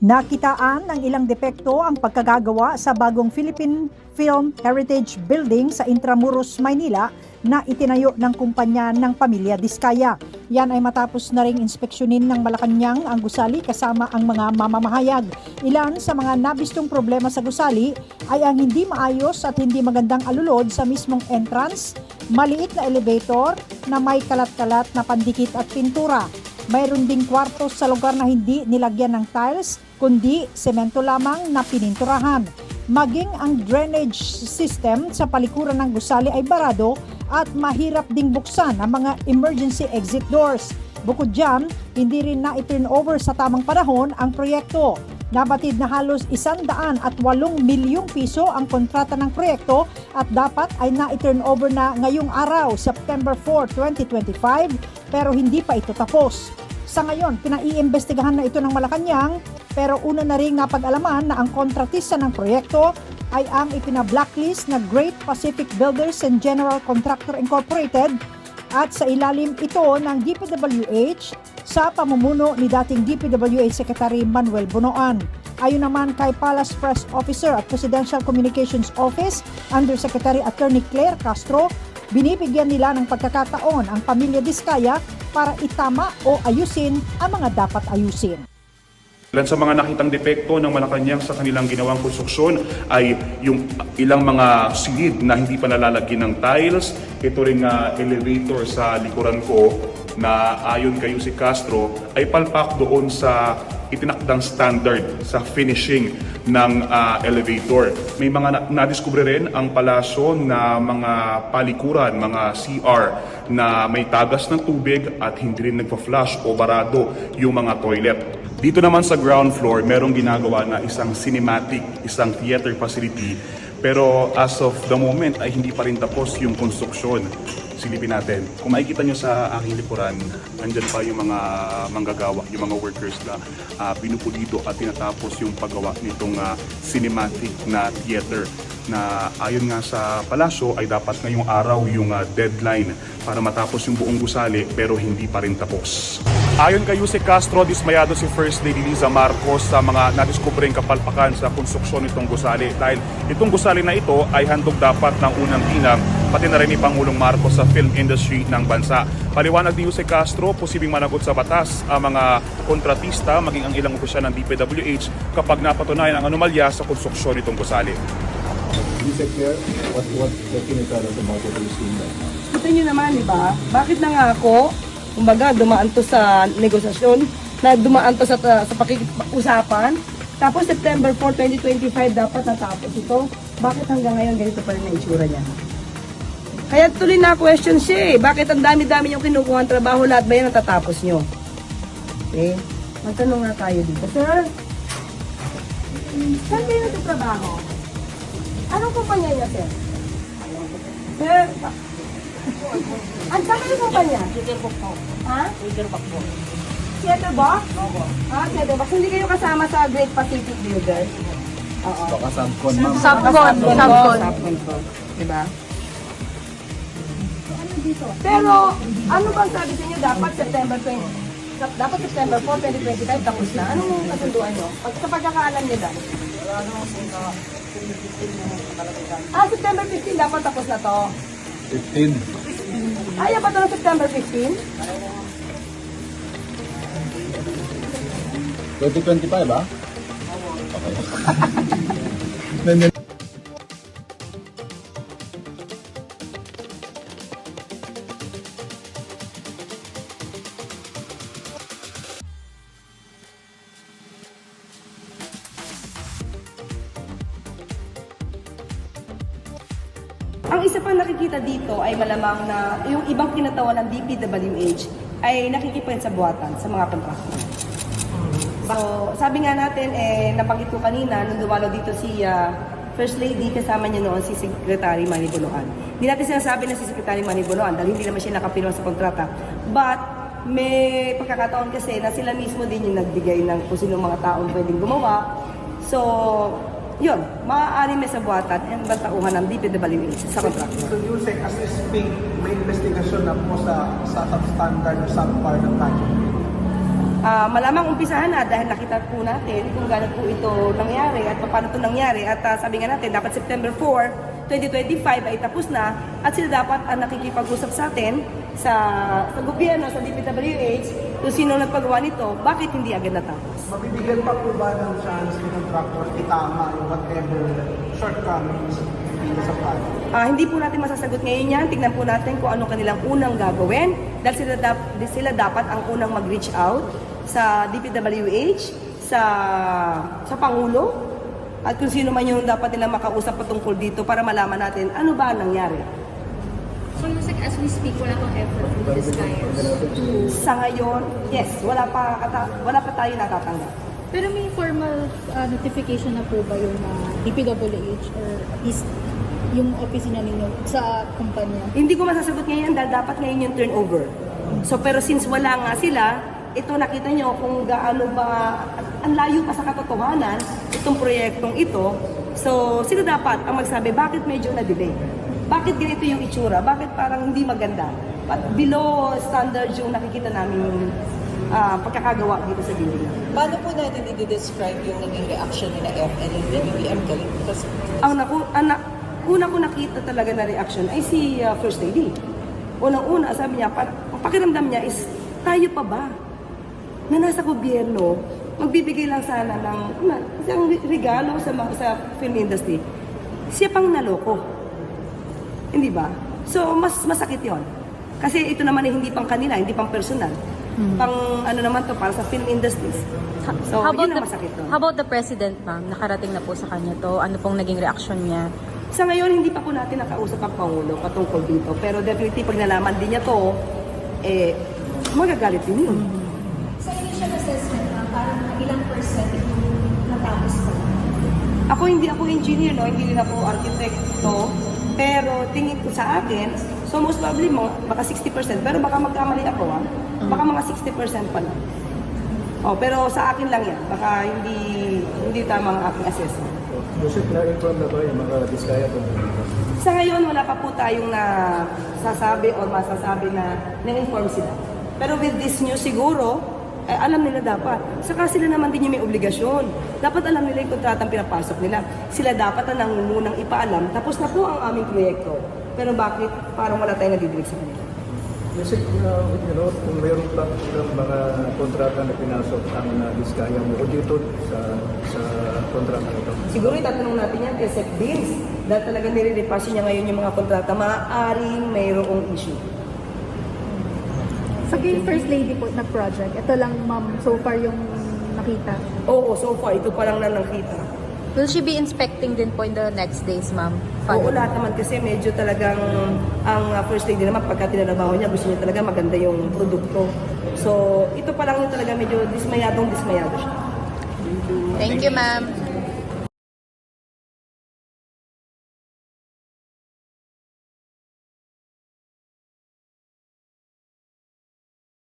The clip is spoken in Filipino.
Nakitaan ng ilang depekto ang pagkagagawa sa bagong Philippine Film Heritage Building sa Intramuros, Maynila na itinayo ng kumpanya ng pamilya Diskaya. Yan ay matapos na ring inspeksyonin ng Malacanang ang gusali kasama ang mga mamamahayag. Ilan sa mga nabistong problema sa gusali ay ang hindi maayos at hindi magandang alulod sa mismong entrance, maliit na elevator na may kalat-kalat na pandikit at pintura. Mayroon ding kwarto sa lugar na hindi nilagyan ng tiles, kundi semento lamang na pininturahan. Maging ang drainage system sa palikuran ng gusali ay barado at mahirap ding buksan ang mga emergency exit doors. Bukod dyan, hindi rin na i-turn over sa tamang panahon ang proyekto. Nabatid na halos 108 milyong piso ang kontrata ng proyekto at dapat ay na-turn over na ngayong araw, September 4, 2025, pero hindi pa ito tapos. Sa ngayon, pinaiimbestigahan na ito ng Malacanang, pero una na rin napag-alaman na ang kontratista ng proyekto ay ang ipina-blacklist na Great Pacific Builders and General Contractor Incorporated at sa ilalim ito ng DPWH sa pamumuno ni dating DPWH Secretary Manuel Bunoan. Ayon naman kay Palace Press Officer at Presidential Communications Office Undersecretary Attorney Claire Castro, binibigyan nila ng pagkakataon ang pamilya Diskaya para itama o ayusin ang mga dapat ayusin. Ilan sa mga nakitang depekto ng Malacanang sa kanilang ginawang konstruksyon ay yung ilang mga silid na hindi pa nalalagyan ng tiles. Ito rin elevator sa likuran ko na ayon kay Yussi Castro ay palpak doon sa itinakdang standard sa finishing ng elevator. May mga nadiskubre rin ang palasyo na mga palikuran, mga CR na may tagas ng tubig at hindi rin nagpa-flush o barado yung mga toilet. Dito naman sa ground floor, merong ginagawa na isang cinematic, isang theater facility. Pero as of the moment ay hindi pa rin tapos yung konstruksyon. Silipin natin. Kung makikita nyo sa aking likuran, andyan pa yung mga manggagawa, yung mga workers na pinupulido at tinatapos yung paggawa nitong cinematic na theater na ayon nga sa palasyo ay dapat ngayong araw yung deadline para matapos yung buong gusali pero hindi pa rin tapos. Ayon kay Yussi Castro, dismayado si First Lady Liza Marcos sa mga nadiskubreng kapalpakan sa konstruksyon nitong gusali dahil itong gusali na ito ay handog dapat ng unang tinang pati na rin ni Pangulong Marcos sa film industry ng bansa. Paliwanag ni Yussi Castro, posibleng managot sa batas ang mga kontratista maging ang ilang opisyal ng DPWH kapag napatunayan ang anomalya sa konstruksyon nitong gusali. Mr. Chair, what can you tell us about what we've seen there? Kita nyo naman, di ba? Bakit na nga ako, kumbaga, dumaan to sa negosasyon, na dumaan to sa pakikipag-usapan, tapos September 4, 2025 dapat natapos ito. Bakit hanggang ngayon ganito pa rin ang itsura niya? Kaya tuloy na question siya eh. Bakit ang dami-dami yung kinukuha ng trabaho, lahat ba yan natatapos nyo? Okay? Magtanong nga tayo dito. Sir, saan kayo nagtatrabaho? Anong kumpanya niya, sir? Sir, ang saan kayo kumpanya? Theaterbox po. Ha? Theaterbox po. Theaterbox? Oo. Ah, Theaterbox. Hindi kayo kasama sa Great Pacific Builders? Oo. Baka subcon, ma'am. Subcon po. Diba? Pero, ano bang sabi sa inyo dapat September 4, 2025 tapos na? Anong kasunduan nyo? Sa pagkakaalam nyo dahil? September 15 dapat tapos na to. 15. Kaya ba ito ng September 15? 2025, ah? Okay. Ang isa pang nakikita dito ay malamang na yung ibang kinatawan ng DPWH ay nakikipagsa buwatan sa mga kontraktor. So, sabi nga natin, nabanggit ko kanina, nung dumalo dito si First Lady, kasama niya noon si Secretary Manny Bonoan. Hindi natin sinasabi na si Secretary Manny Bonoan dahil hindi naman siya nakapirma sa kontrata. But, may pagkakataon kasi na sila mismo din yung nagbigay ng kung sino mga taong pwedeng gumawa. So, yun, maaari may sabuatan ang bantauhan ng DPWH sa kontraktor. So you say, as we speak, may investigasyon na po sa substandard o subpar ng project? malamang umpisahan na dahil nakita po natin kung gaano po ito nangyari at paano ito nangyari. At sabi nga natin, dapat September 4, 2025 ay tapos na at sila dapat ang nakikipag-usap sa atin sa gobyerno, sa DPWH, kung sino nagpagawa nito, bakit hindi agad natapos. Mabibigyan pa po ba ng chance ng contractor itama yung whatever shortcomings dito sa project? Hindi po natin masasagot ngayon yan. Tignan po natin kung ano kanilang unang gagawin. Dahil sila dapat ang unang mag-reach out sa DPWH, sa Pangulo, at kung sino man yung dapat nila makausap patungkol dito para malaman natin ano ba ang nangyari. So, Yusek, as we speak, wala pang effort from the Discayers to... Sa ngayon, yes, wala pa tayo natatanggap. Pero may formal notification na po ba yung DPWH or at least yung opisina ninyo sa kumpanya? Hindi ko masasagot ngayon dahil dapat ngayon yung turnover. So pero since wala nga sila, ito nakita nyo kung gaano ba, ang layo pa sa katotohanan itong proyektong ito. So sila dapat ang magsabi bakit medyo na-delay. Bakit ganito yung itsura? Bakit parang hindi maganda? Below standard yung nakikita namin pagkakagawa dito sa building. Paano po natin i-describe yung naging reaction ni na FN and BBM galing? Kasi Una ko nakita talaga na reaction ay si First Lady. Unang-una, sabi niya, pakiramdam niya is, tayo pa ba na nasa gobyerno, magbibigay lang sana ng isang regalo sa film industry. Siya pang naloko. Hindi ba? So, mas masakit yon. Kasi ito naman ay hindi pang kanila, hindi pang personal. Pang ano naman to para sa film industries. So, yun ang masakit to. How about the President, ma'am? Nakarating na po sa kanya to. Ano pong naging reaction niya? Sa ngayon, hindi pa po natin nakausap ang Pangulo patungkol dito. Pero definitely, pag nalaman din niya to, magagalit din yun. Sa initial assessment, parang ilang percent yung natapos pa? Hindi ako engineer, no? Hindi rin ako arkitekto. Pero tingin ko sa akin, so most probably, baka 60%. Pero baka magkamali ako, baka mga 60% pa lang. Pero sa akin lang yan. Baka hindi tama ang aking assessment. Yusek, na-inform na ba yung mga Diskaya kung Sa ngayon, wala pa po tayong nasasabi o masasabi na na-inform sila. Pero with this news siguro, alam nila dapat. Saka sila naman din yung may obligasyon. Dapat alam nila yung kontratang pinapasok nila. Sila dapat ang nangungunang ipaalam. Tapos na po ang aming proyekto. Pero bakit parang wala tayong nadidinig sa kanila? Yusek, kung mayroong pa mga kontrata na pinasok ang Diskaya mo o dito sa kontrata ito? Siguro itatanong natin yan kay Sec Vince. Dahil talaga nire-repass niya ngayon yung mga kontrata, maaaring mayroong issue. Sa kay First Lady po na project, ito lang ma'am so far yung nakita. Oo, so far, ito pa lang na nakita. Will she be inspecting din po in the next days, ma'am? Oo, lahat naman kasi medyo talagang ang First Lady naman pagka tinanabaho niya, gusto niya talaga maganda yung produkto. So, ito pa lang yung talaga medyo dismayado siya. Thank you, ma'am.